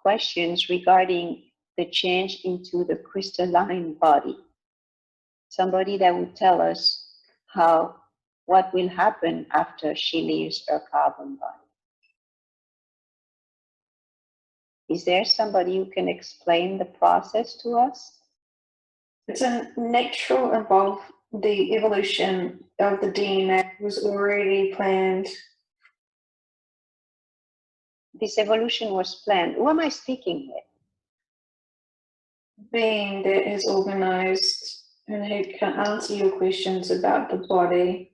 questions regarding the change into the crystalline body. Somebody that would tell us what will happen after she leaves her carbon body. Is there somebody who can explain the process to us? It's a natural the evolution of the DNA was already planned. This evolution was planned. Who am I speaking with? Being that is organized and who can answer your questions about the body.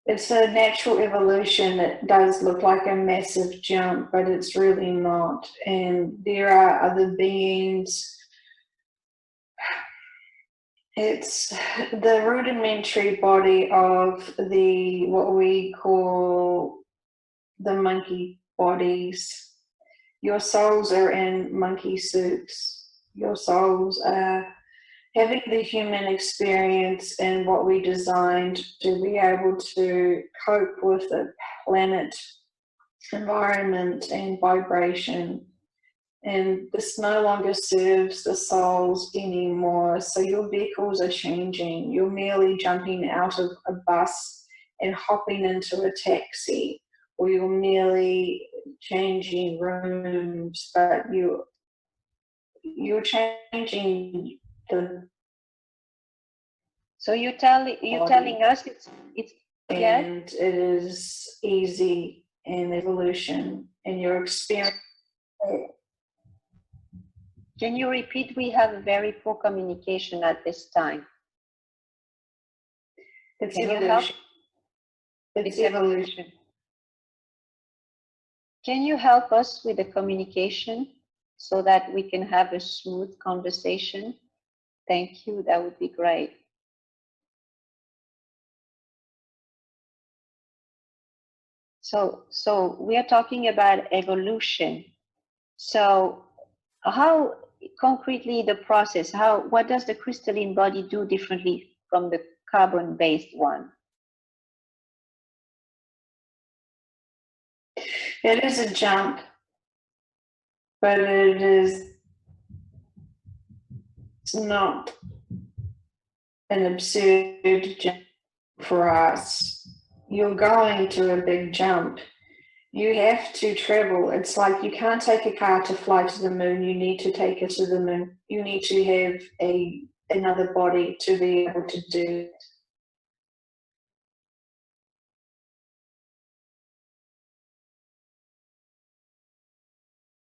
It's a natural evolution that does look like a massive jump, but it's really not. And there are other beings. It's the rudimentary body of what we call the monkey bodies. Your souls are in monkey suits. Your souls are having the human experience and what we designed to be able to cope with the planet environment and vibration. And this no longer serves the souls anymore. So your vehicles are changing. You're merely jumping out of a bus and hopping into a taxi, or you're merely changing rooms, but you're changing the. So you're telling us it's and it is easy in evolution and your experience. Can you repeat? We have very poor communication at this time. It's Can evolution. you help? It's evolution. Can you help us with the communication so that we can have a smooth conversation? Thank you. That would be great. So we are talking about evolution. So how concretely the process, what does the crystalline body do differently from the carbon-based one? It is a jump, but it is not an absurd jump for us. You're going to a big jump. You have to travel. It's like you can't take a car to fly to the moon. You need to take it to the moon. You need to have another body to be able to do it.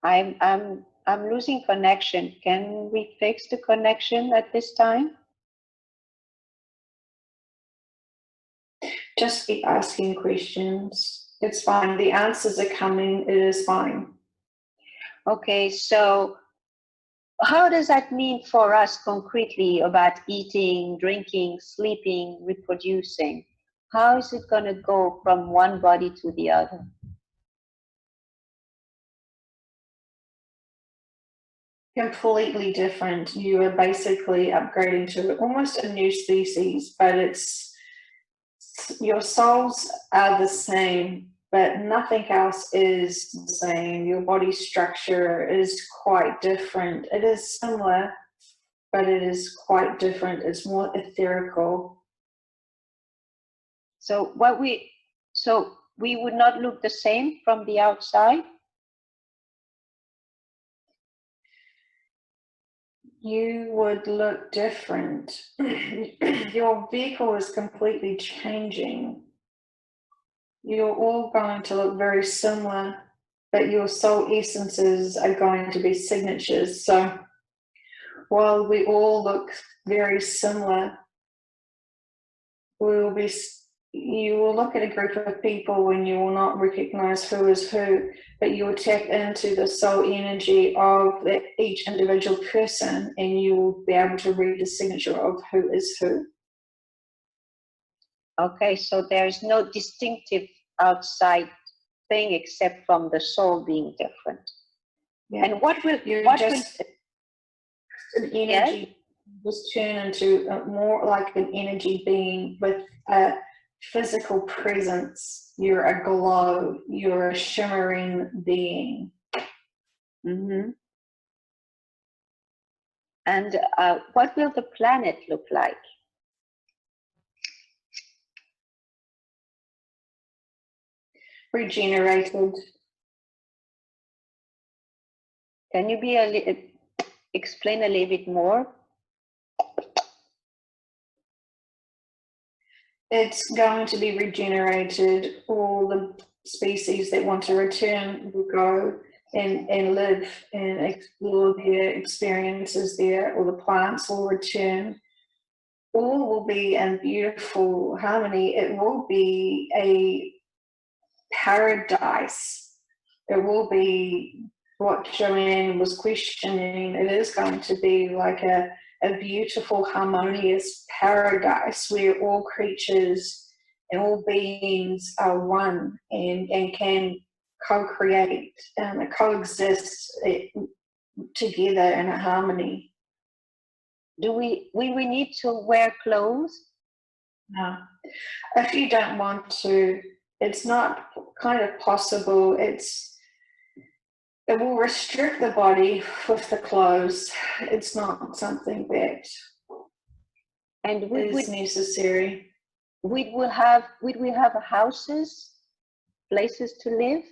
I'm losing connection. Can we fix the connection at this time? Just keep asking questions. It's fine. The answers are coming. It is fine. Okay, so how does that mean for us concretely about eating, drinking, sleeping, reproducing? How is it going to go from one body to the other? Completely different. You are basically upgrading to almost a new species, but your souls are the same, but nothing else is the same. Your body structure is quite different. It is similar, but it is quite different. It's more etherical. So we would not look the same from the outside? You would look different. Your vehicle is completely changing. You're all going to look very similar, but your soul essences are going to be signatures. So while we all look very similar, you will look at a group of people and you will not recognize who is who, but you will tap into the soul energy of each individual person and you will be able to read the signature of who is who. Okay, so there's no distinctive outside thing except from the soul being different. Yeah. And what will an energy just turn into more like an energy being with a physical presence? You're a glow. You're a shimmering being. Mm-hmm. And what will the planet look like? Regenerated. Can you explain a little bit more? It's going to be regenerated. All the species that want to return will go and live and explore their experiences there, or the plants will return. All will be in beautiful harmony. It will be a paradise. It will be what Joanne was questioning. It is going to be like a beautiful, harmonious paradise where all creatures and all beings are one and can co-create and coexist together in a harmony. Do we need to wear clothes? No. If you don't want to, it's not kind of possible. It will restrict the body with the clothes. It's not something that is necessary. Would we have houses, places to live?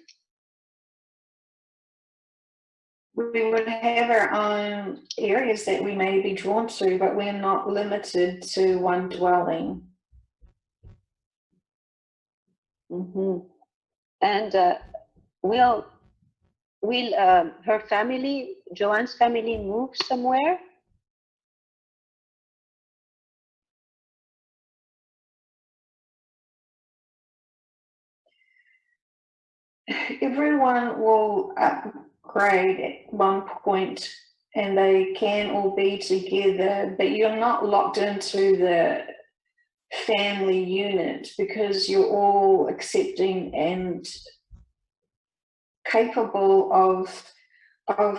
We would have our own areas that we may be drawn to, but we're not limited to one dwelling. Mm-hmm. And will her family, Joanne's family, move somewhere? Everyone will upgrade at one point and they can all be together, but you're not locked into the family unit because you're all accepting and capable of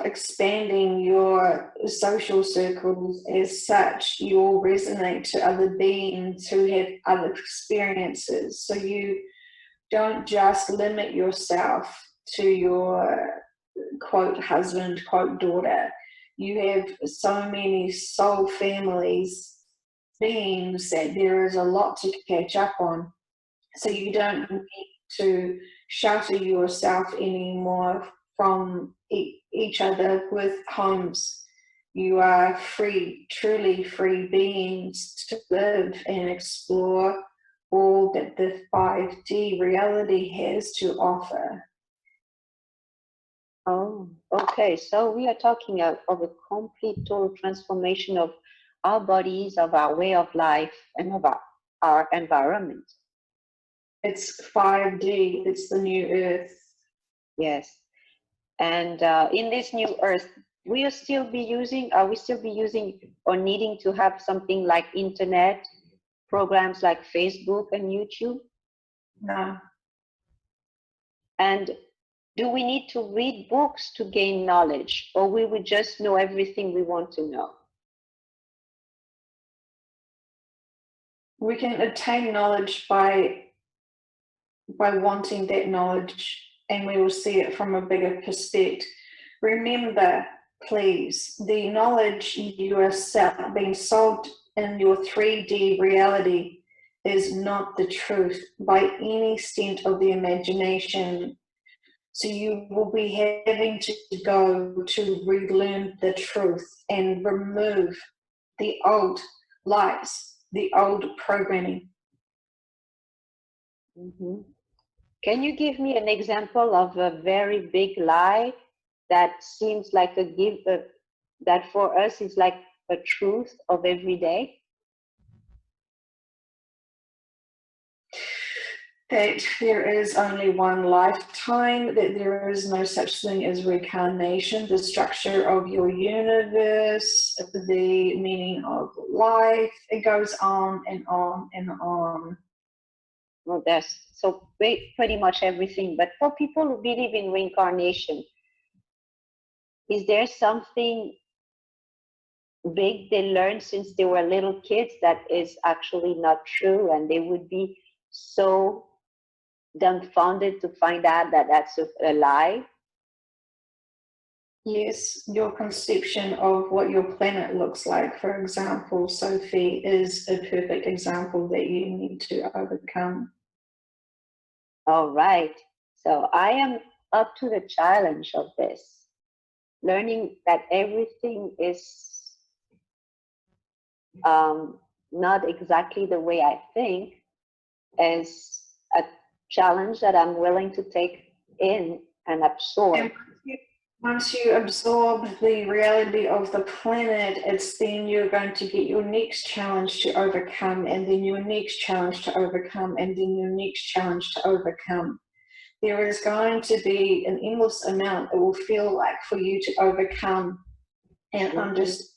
expanding your social circles. As such, you all resonate to other beings who have other experiences. So you don't just limit yourself to your quote husband, quote daughter. You have so many soul families, beings, that there is a lot to catch up on. So you don't need to shelter yourself anymore from each other with homes. You are free, truly free beings to live and explore all that the 5D reality has to offer. Oh, okay. So we are talking of a complete total transformation of our bodies, of our way of life, and of our environment. It's 5D, it's the new earth. Yes. And in this new earth, are we still be using or needing to have something like internet, programs like Facebook and YouTube? No. And do we need to read books to gain knowledge, or we would just know everything we want to know? We can attain knowledge by wanting that knowledge, and we will see it from a bigger perspective. Remember, please, the knowledge you are being sold in your 3D reality is not the truth by any extent of the imagination. So you will be having to go to relearn the truth and remove the old lies, the old programming. Mm-hmm. Can you give me an example of a very big lie that seems like that for us is like a truth of every day? That there is only one lifetime, that there is no such thing as reincarnation, the structure of your universe, the meaning of life, it goes on and on and on. Well, that's so pretty much everything. But for people who believe in reincarnation, is there something big they learned since they were little kids that is actually not true, and they would be so dumbfounded to find out that that's a lie? Yes, your conception of what your planet looks like, for example, Sophie, is a perfect example that you need to overcome. All right. So I am up to the challenge of this, learning that everything is not exactly the way I think is a challenge that I'm willing to take in and absorb. And once you absorb the reality of the planet, it's then you're going to get your next challenge to overcome, and then your next challenge to overcome, and then your next challenge to overcome. There is going to be an endless amount it will feel like for you to overcome and understand.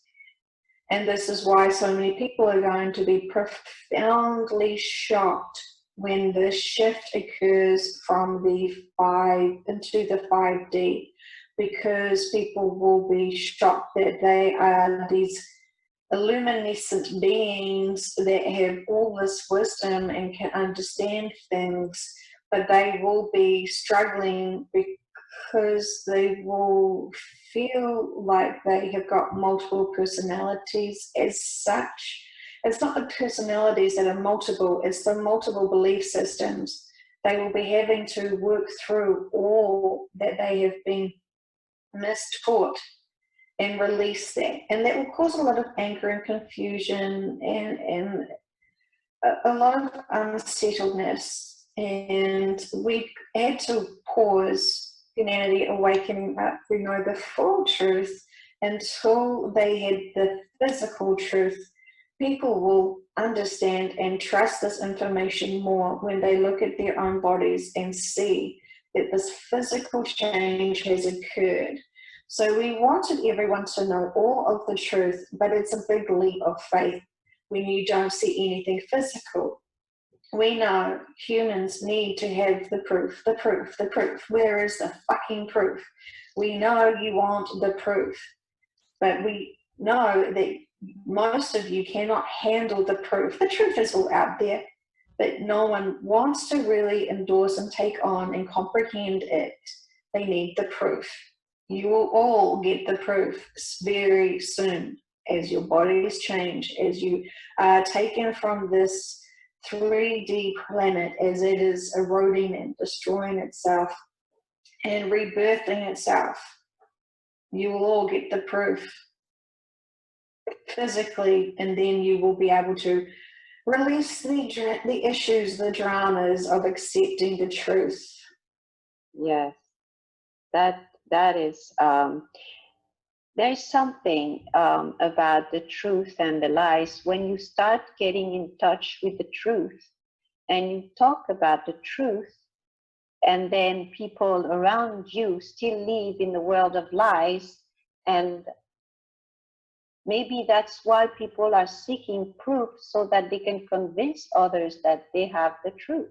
And this is why so many people are going to be profoundly shocked when the shift occurs from the 5 into the 5D, because people will be shocked that they are these illuminescent beings that have all this wisdom and can understand things, but they will be struggling because they will feel like they have got multiple personalities as such. It's not the personalities that are multiple, it's the multiple belief systems. They will be having to work through all that they have been mistaught and release that. And that will cause a lot of anger and confusion and a lot of unsettledness. And we had to pause humanity awakening up, we know the full truth, until they had the physical truth. People will understand and trust this information more when they look at their own bodies and see that this physical change has occurred. So we wanted everyone to know all of the truth, but it's a big leap of faith when you don't see anything physical. We know humans need to have the proof, the proof, the proof. Where is the fucking proof? We know you want the proof, but we know that most of you cannot handle the proof. The truth is all out there, but no one wants to really endorse and take on and comprehend it. They need the proof. You will all get the proof very soon as your bodies change, as you are taken from this 3D planet as it is eroding and destroying itself and rebirthing itself. You will all get the proof physically, and then you will be able to release the issues, the dramas of accepting the truth. Yes, that is. There's something about the truth and the lies when you start getting in touch with the truth and you talk about the truth, and then people around you still live in the world of lies, and maybe that's why people are seeking proof so that they can convince others that they have the truth.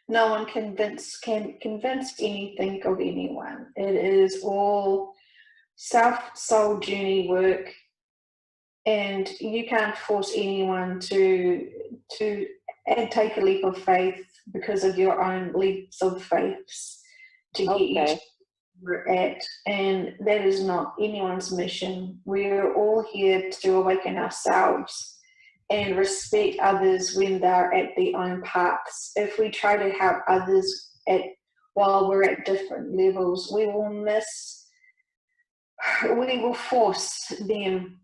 No one can convince anything of anyone. It is all self-soul journey work, and you can't force anyone to take a leap of faith because of your own leaps of faiths to get you to where you're at, and that is not anyone's mission. We're all here to awaken ourselves and respect others when they're at their own paths. If we try to help others while we're at different levels, we will force them,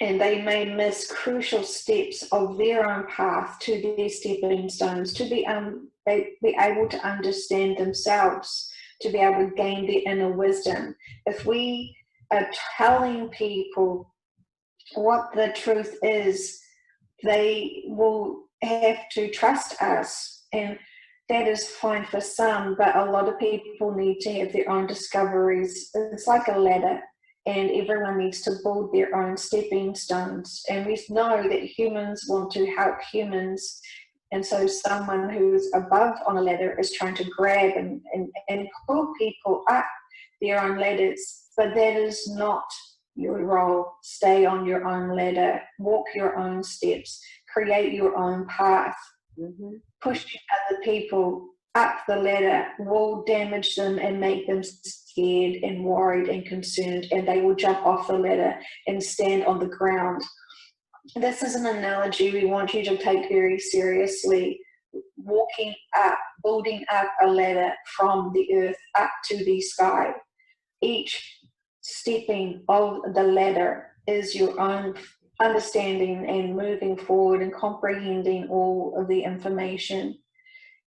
and they may miss crucial steps of their own path to their stepping stones, to be able to understand themselves, to be able to gain their inner wisdom. If we are telling people what the truth is, they will have to trust us, and that is fine for some, but a lot of people need to have their own discoveries. It's like a ladder, and everyone needs to build their own stepping stones, and we know that humans want to help humans, and so someone who's above on a ladder is trying to grab and pull people up their own ladders, but that is not your role. Stay on your own ladder, walk your own steps, create your own path. Pushing other people up the ladder will damage them and make them scared and worried and concerned, and they will jump off the ladder and stand on the ground. This is an analogy we want you to take very seriously. Walking up, building up a ladder from the earth up to the sky. Each stepping of the ladder is your own understanding and moving forward and comprehending all of the information.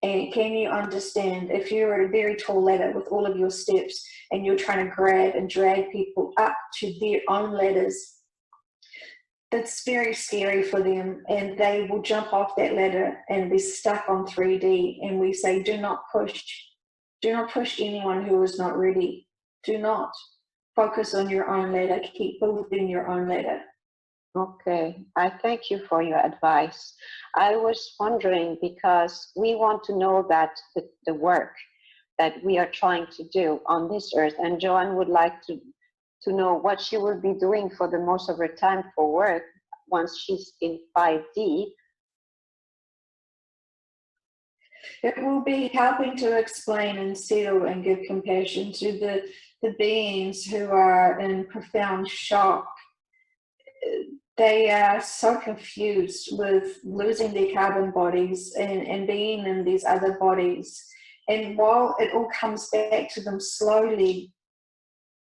And can you understand, if you're at a very tall ladder with all of your steps and you're trying to grab and drag people up to their own ladders, that's very scary for them, and they will jump off that ladder and be stuck on 3D. And we say, do not push anyone who is not ready. Do not focus on your own ladder. Keep building your own ladder. Okay, I thank you for your advice. I was wondering, because we want to know that the work that we are trying to do on this earth, and Joanne would like to know what she will be doing for the most of her time for work once she's in 5D. It will be helping to explain and settle and give compassion to the beings who are in profound shock. They are so confused with losing their carbon bodies and being in these other bodies. And while it all comes back to them slowly,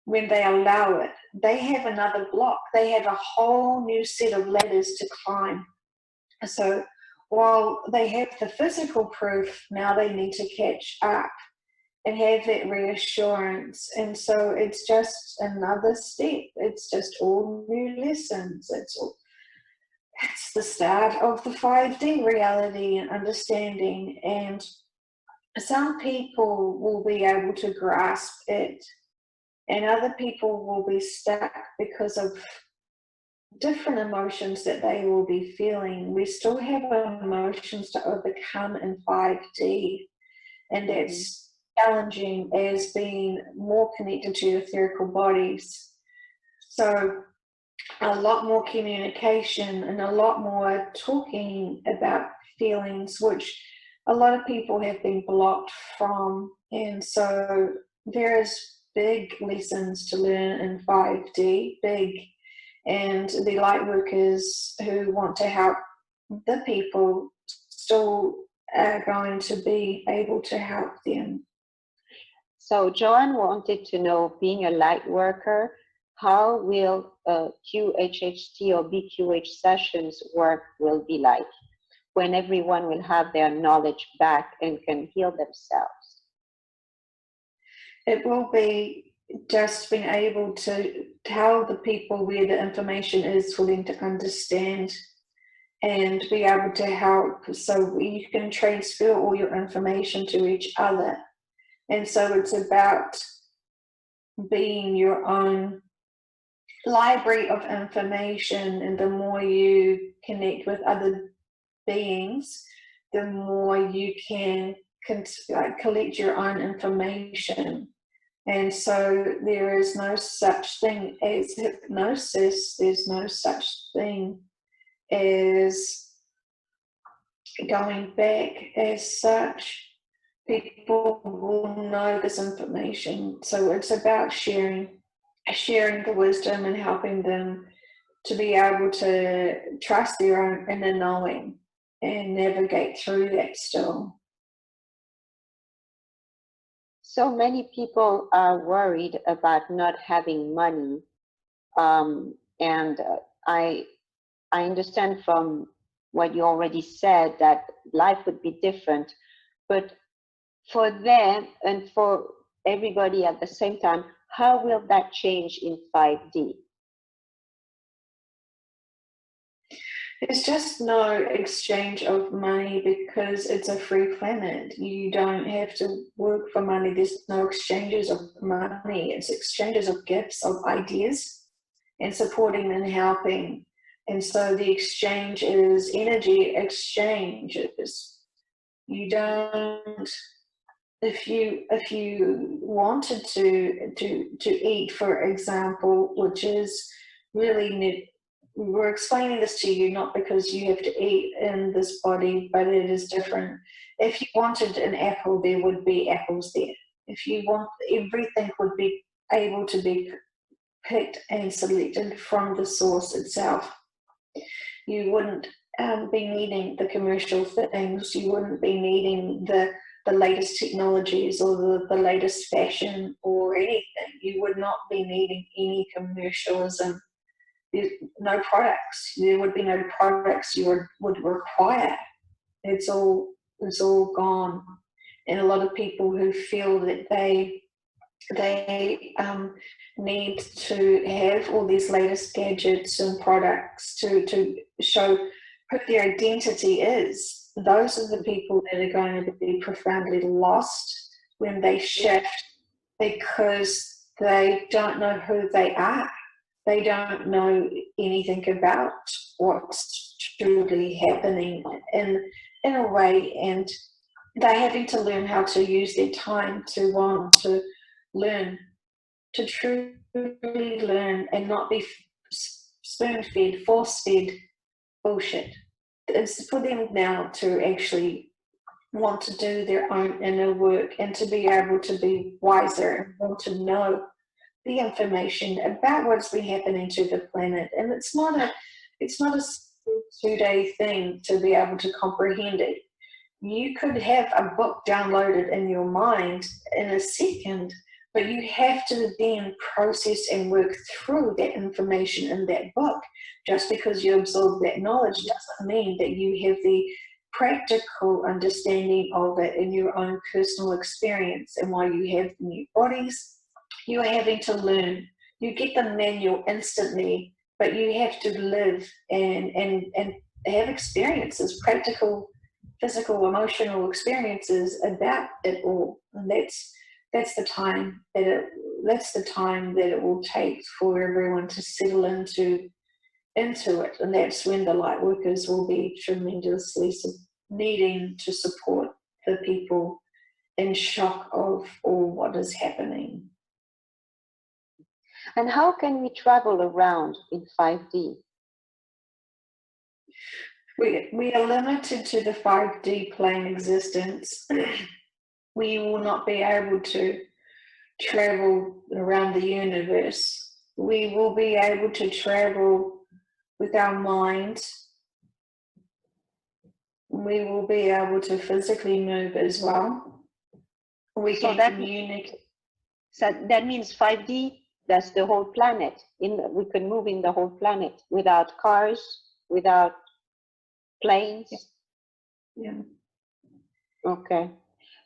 when they allow it, they have another block. They have a whole new set of ladders to climb. So while they have the physical proof, now they need to catch up and have that reassurance. And so it's just another step. It's just all new lessons. It's the start of the 5D reality and understanding. And some people will be able to grasp it, and other people will be stuck because of different emotions that they will be feeling. We still have emotions to overcome in 5D, and that's challenging as being more connected to etherical bodies. So a lot more communication and a lot more talking about feelings, which a lot of people have been blocked from. And so there is big lessons to learn in 5D, big. And the light workers who want to help the people still are going to be able to help them. So Joanne wanted to know, being a light worker, how will QHHT or BQH sessions work will be like when everyone will have their knowledge back and can heal themselves? It will be just being able to tell the people where the information is for them to understand and be able to help, so you can transfer all your information to each other. And so it's about being your own library of information, and the more you connect with other beings, the more you can collect your own information. And so there is no such thing as hypnosis. There's no such thing as going back as such. People will know this information. So it's about sharing the wisdom and helping them to be able to trust their own inner knowing and navigate through that still. So many people are worried about not having money, and I understand from what you already said that life would be different, but for them and for everybody at the same time, how will that change in 5D? There's just no exchange of money because it's a free planet. You don't have to work for money. There's no exchanges of money. It's exchanges of gifts, of ideas, and supporting and helping. And so the exchange is energy exchanges. You don't, if you wanted to eat, for example, which is really, we're explaining this to you not because you have to eat in this body, but it is different. If you wanted an apple, there would be apples there. If you want, everything would be able to be picked and selected from the source itself. You wouldn't be needing the commercial things. You wouldn't be needing the latest technologies or the latest fashion or anything. You would not be needing any commercialism. There's no products. There would be no products you would require. It's all gone. And a lot of people who feel that they need to have all these latest gadgets and products to show who their identity is. Those are the people that are going to be profoundly lost when they shift, because they don't know who they are. They don't know anything about what's truly happening in a way, and they're having to learn how to use their time to want to learn, to truly learn, and not be spoon-fed, force-fed bullshit. It's for them now to actually want to do their own inner work and to be able to be wiser and want to know the information about what's been happening to the planet. And it's not a 2-day thing to be able to comprehend it. You could have a book downloaded in your mind in a second, but you have to then process and work through that information in that book. Just because you absorb that knowledge doesn't mean that you have the practical understanding of it in your own personal experience. And while you have the new bodies, you are having to learn. You get the manual instantly, but you have to live and have experiences, practical, physical, emotional experiences about it all. And that's the time that it will take for everyone to settle into it. And that's when the light workers will be tremendously needing to support the people in shock of all what is happening. And how can we travel around in 5D? We are limited to the 5D plane existence. We will not be able to travel around the universe. We will be able to travel with our mind. We will be able to physically move as well. We can communicate. So that means 5D, that's the whole planet. We can move in the whole planet without cars, without planes. Yeah. Okay.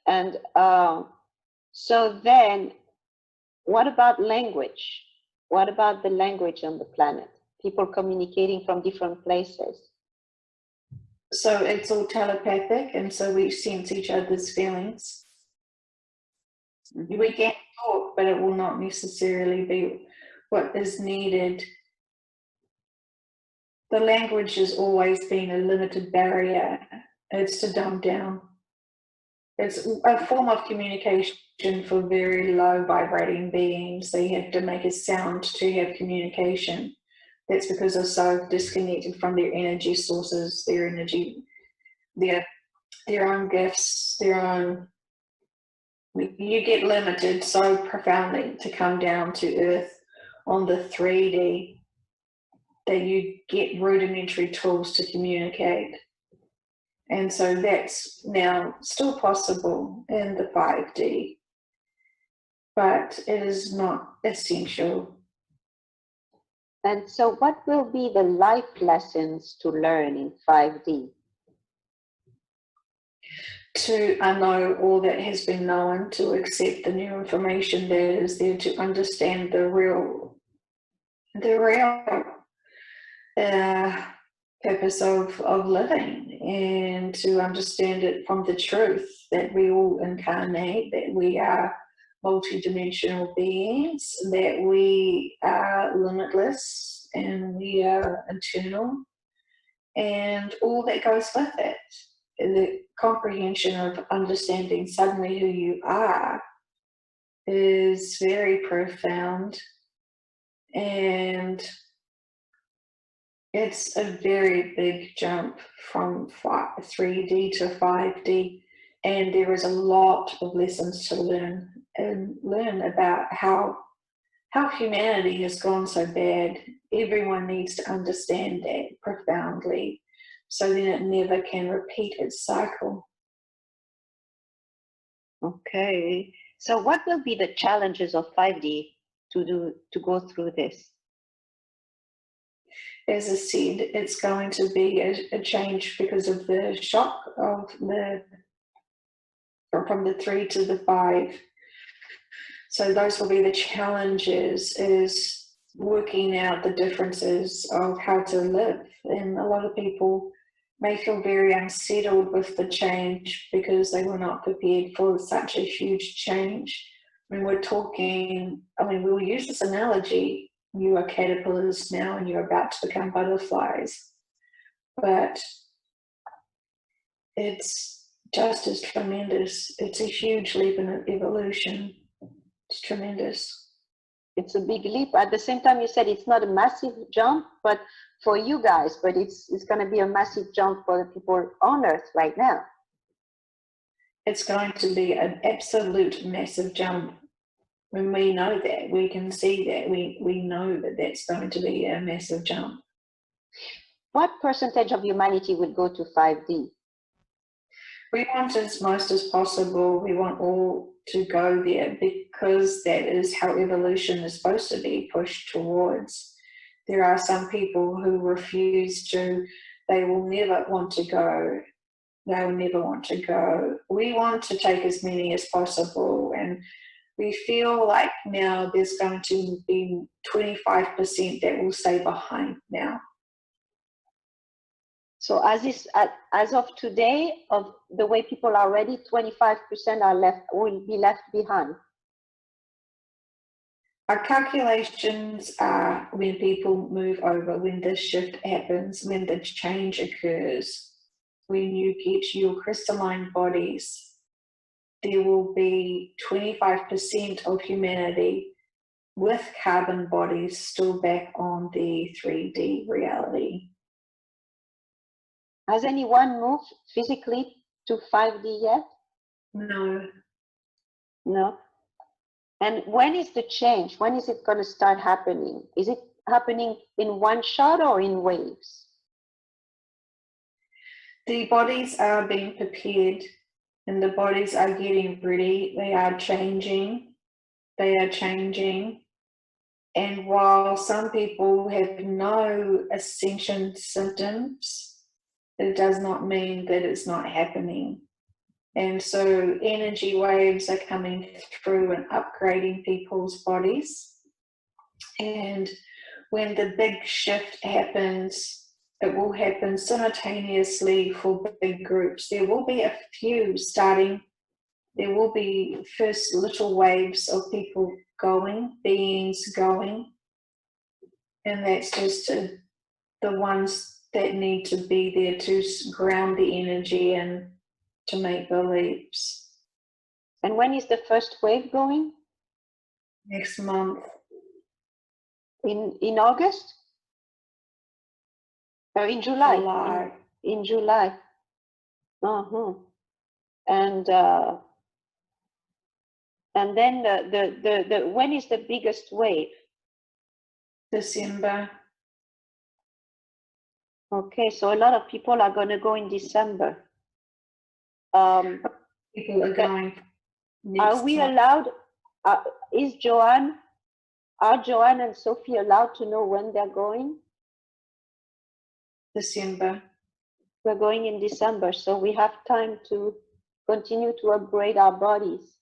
And so then, what about language? What about the language on the planet? People communicating from different places. So it's all telepathic, and so we sense each other's feelings. We can talk, but it will not necessarily be what is needed. The language has always been a limited barrier. It's to dumb down. It's a form of communication for very low vibrating beings. They have to make a sound to have communication. That's because they're so disconnected from their energy sources, their energy, their own gifts, their own. You get limited so profoundly to come down to Earth on the 3D that you get rudimentary tools to communicate. And so that's now still possible in the 5D, but it is not essential. And so what will be the life lessons to learn in 5D? To unknow all that has been known, to accept the new information that is there, to understand the real purpose of living, and to understand it from the truth that we all incarnate, that we are multidimensional beings, that we are limitless and we are eternal, and all that goes with it. The comprehension of understanding suddenly who you are is very profound, and it's a very big jump from 3D to 5D, and there is a lot of lessons to learn and learn about how humanity has gone so bad. Everyone needs to understand that profoundly, so then it never can repeat its cycle. Okay. So what will be the challenges of 5D to go through this? As I said, it's going to be a change because of the shock of from the 3 to the 5. So those will be the challenges, is working out the differences of how to live. And a lot of people may feel very unsettled with the change because they were not prepared for such a huge change. When we're talking, I mean, we'll use this analogy, you are caterpillars now and you're about to become butterflies. But it's just as tremendous. It's a huge leap in evolution. It's tremendous. It's a big leap. At the same time, you said it's not a massive jump, but for you guys, but it's going to be a massive jump for the people on Earth right now. It's going to be an absolute massive jump. When we know that, we can see that, we know that that's going to be a massive jump. What percentage of humanity would go to 5D? We want as most as possible. We want all to go there because that is how evolution is supposed to be pushed towards. There are some people who refuse to, they will never want to go. They will never want to go. We want to take as many as possible, and we feel like now there's going to be 25% that will stay behind now. So as of today, of the way people are ready, 25% will be left behind. Our calculations are when people move over, when this shift happens, when the change occurs, when you get your crystalline bodies, there will be 25% of humanity with carbon bodies still back on the 3D reality. Has anyone moved physically to 5D yet? No. No. And when is the change? When is it going to start happening? Is it happening in one shot or in waves? The bodies are being prepared and the bodies are getting ready. They are changing. They are changing. And while some people have no ascension symptoms, it does not mean that it's not happening. And so energy waves are coming through and upgrading people's bodies. And when the big shift happens, it will happen simultaneously for big groups. There will be a few starting. There will be first little waves of people going, beings going. And that's just the ones that need to be there to ground the energy and to make the leaps. And when is the first wave going? Next month. In August? Or in July? July. In July. Uh-huh. And then the when is the biggest wave? December. Okay, so a lot of people are going to go in December. People are going. Are we allowed? Are Joanne and Sophie allowed to know when they're going? December. We're going in December, so we have time to continue to upgrade our bodies.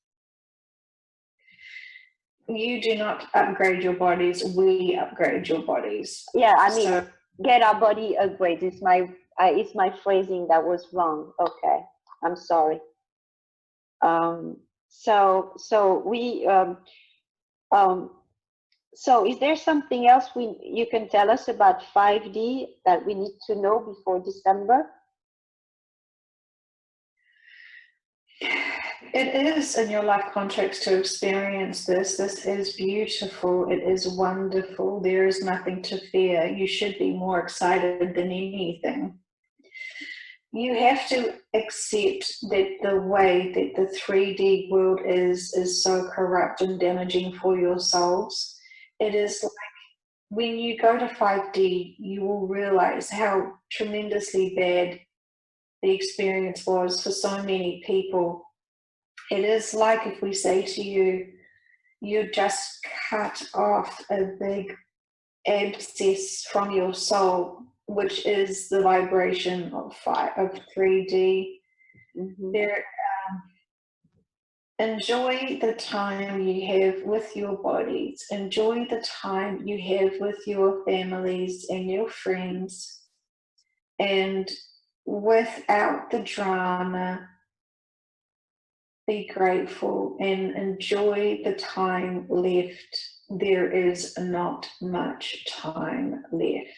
You do not upgrade your bodies, we upgrade your bodies. Yeah, I mean, get our body upgrades. It's my phrasing that was wrong. Okay, I'm sorry. So is there something else you can tell us about 5D that we need to know before December? It is in your life contracts to experience this. This is beautiful. It is wonderful. There is nothing to fear. You should be more excited than anything. you have to accept that the way that the 3D world is so corrupt and damaging for your souls. It is like when you go to 5D, you will realize how tremendously bad the experience was for so many people. It is like if we say to you, you just cut off a big abscess from your soul, which is the vibration of 3D. There, enjoy the time you have with your bodies. Enjoy the time you have with your families and your friends. And without the drama, be grateful and enjoy the time left. There is not much time left.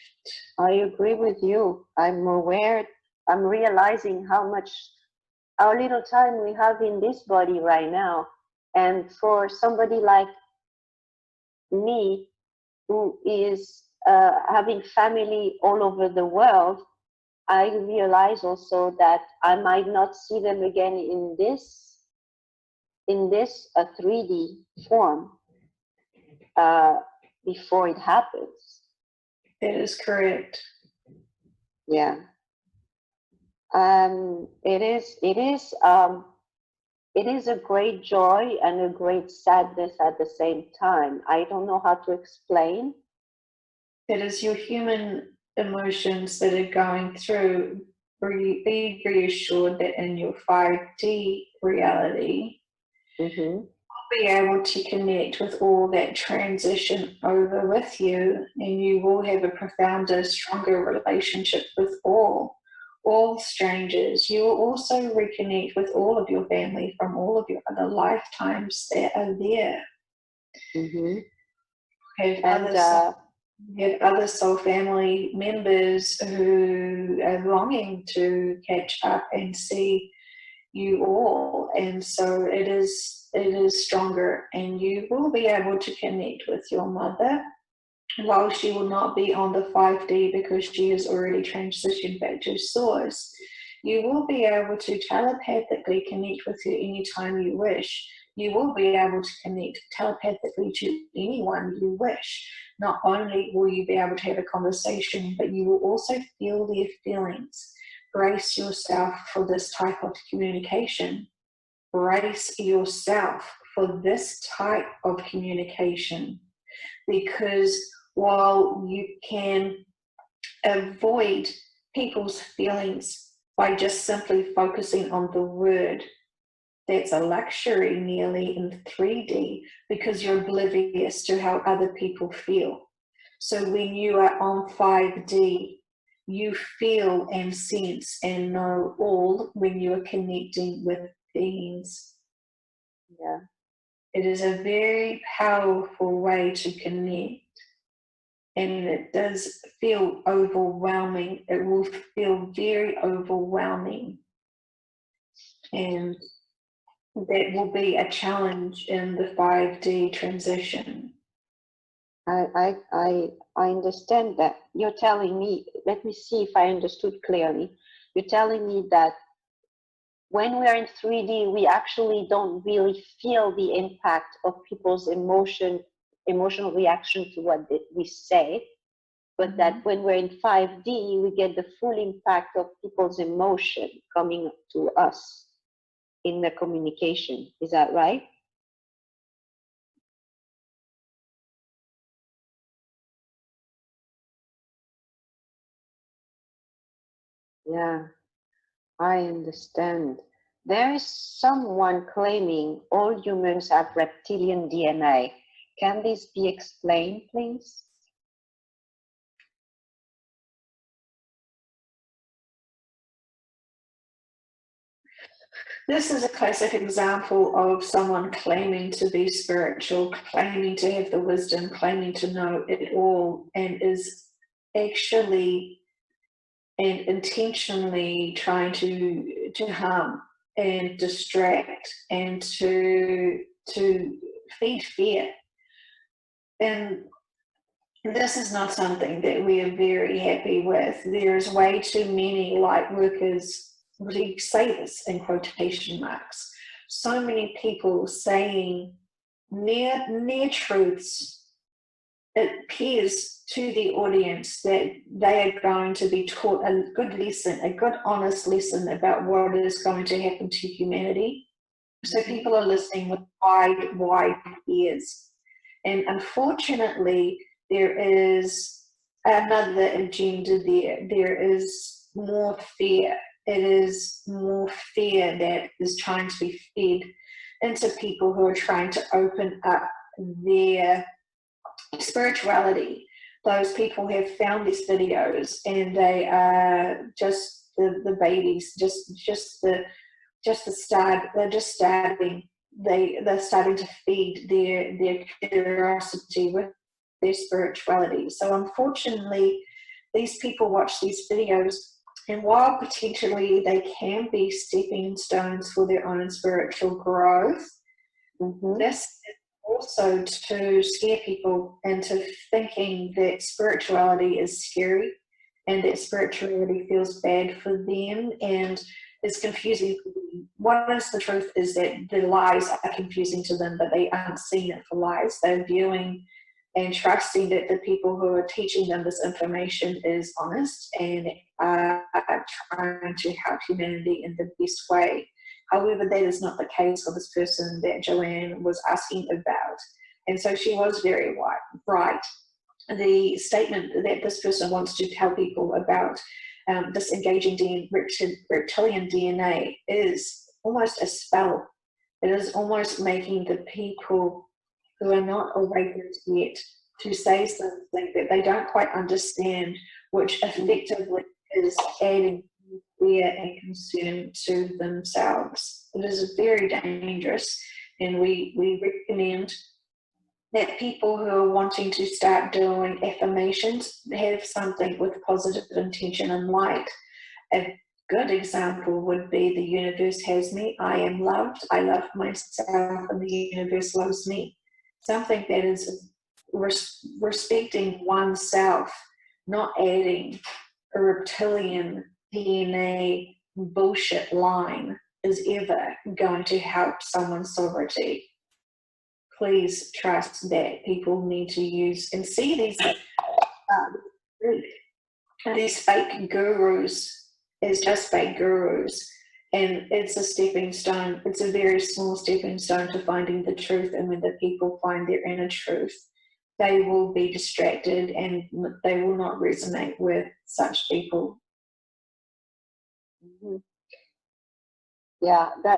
I agree with you. I'm aware, I'm realizing how little time we have in this body right now. And for somebody like me, who is having family all over the world, I realize also that I might not see them again in this 3D form before it happens. That is correct. Yeah. It is a great joy and a great sadness at the same time. I don't know how to explain. It is your human emotions that are going through. Be reassured that in your 5D reality, you'll be able to connect with all that transition over with you, and you will have a profounder, stronger relationship with all strangers. You will also reconnect with all of your family from all of your other lifetimes that are there. Have other soul family members who are longing to catch up and see you all, and so it is stronger, and you will be able to connect with your mother. While she will not be on the 5D because she has already transitioned back to source, you will be able to telepathically connect with her anytime you wish. You will be able to connect telepathically to anyone you wish. Not only will you be able to have a conversation, but you will also feel their feelings. Brace yourself for this type of communication. Brace yourself for this type of communication, because while you can avoid people's feelings by just simply focusing on the word, that's a luxury nearly in 3D, because you're oblivious to how other people feel. So when you are on 5D, you feel and sense and know all when you are connecting with beings. Yeah. It is a very powerful way to connect, and it does feel overwhelming. It will feel very overwhelming, and that will be a challenge in the 5D transition. I understand that. You're telling me, let me see if I understood clearly. You're telling me that when we're in 3D, we actually don't really feel the impact of people's emotional reaction to what we say, but that when we're in 5D, we get the full impact of people's emotion coming to us in the communication. Is that right? Yeah, I understand. There is someone claiming all humans have reptilian DNA. Can this be explained, please? This is a classic example of someone claiming to be spiritual, claiming to have the wisdom, claiming to know it all, and is actually and intentionally trying to harm and distract and to feed fear. And this is not something that we are very happy with. There's way too many light workers we say this in quotation marks, so many people saying near truths. It appears to the audience that they are going to be taught a good lesson, a good honest lesson about what is going to happen to humanity. So people are listening with wide ears. And unfortunately, there is another agenda there. There is more fear. It is more fear that is trying to be fed into people who are trying to open up their spirituality. Those people have found these videos and they are just the babies, just the start. They're just starting. They're starting to feed their curiosity with their spirituality. So unfortunately, these people watch these videos, and while potentially they can be stepping stones for their own spiritual growth, this is also to scare people into thinking that spirituality is scary and that spirituality feels bad for them and is confusing. What is the truth is that the lies are confusing to them, but they aren't seeing it for lies. They're viewing and trusting that the people who are teaching them this information is honest and are trying to help humanity in the best way. However, that is not the case for this person that Joanne was asking about. And so she was very right. The statement that this person wants to tell people about disengaging reptilian DNA is almost a spell. It is almost making the people who are not awakened yet to say something that they don't quite understand, which effectively is adding fear and concern to themselves. It is very dangerous, and we recommend that people who are wanting to start doing affirmations have something with positive intention and light. A good example would be the universe has me, I am loved, I love myself, and the universe loves me. Something that is respecting oneself, not adding a reptilian DNA bullshit line is ever going to help someone's sovereignty. Please trust that people need to use and see these fake gurus as just fake gurus, and it's a stepping stone. It's a very small stepping stone to finding the truth, and when the people find their inner truth, they will be distracted and they will not resonate with such people. Yeah,